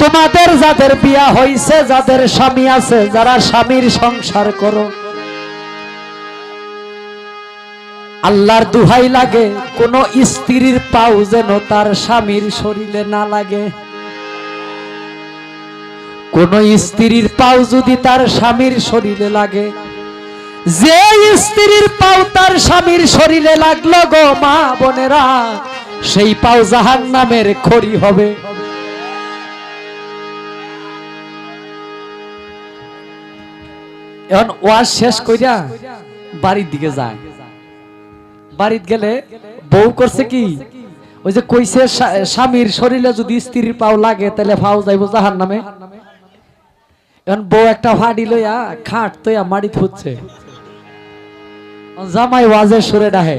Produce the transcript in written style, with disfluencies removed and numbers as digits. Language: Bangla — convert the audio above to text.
তোমাদের যাদের বিয়া হইছে, যাদের স্বামী আছে, যারা স্বামীর সংসার করো, আল্লাহর দুহাই লাগে কোন স্ত্রীর পাও যেন তার স্বামীর শরীরে না লাগে। কোন স্ত্রীর পাও যদি তার স্বামীর শরীরে লাগে, যে স্ত্রীর পাও তার স্বামীর শরীরে লাগলো গো মা বোনেরা, সেই পাও জাহান্নামের খড়ি হবে। এখন ওয়াজ শেষ কইরা বাড়ির দিকে যায়। বাড়িতে গেলে বউ করছে কি, ওই যে কইছে স্বামীর শরীরে যদি স্ত্রীর পাও লাগে তাহলে পাও যাইব জাহান্নামে। এখন বউ একটা ফাড়ি লইয়া খাট তৈয়া মাড়ি থুচ্ছে, জামাই ওয়াজের সুরে ডাহে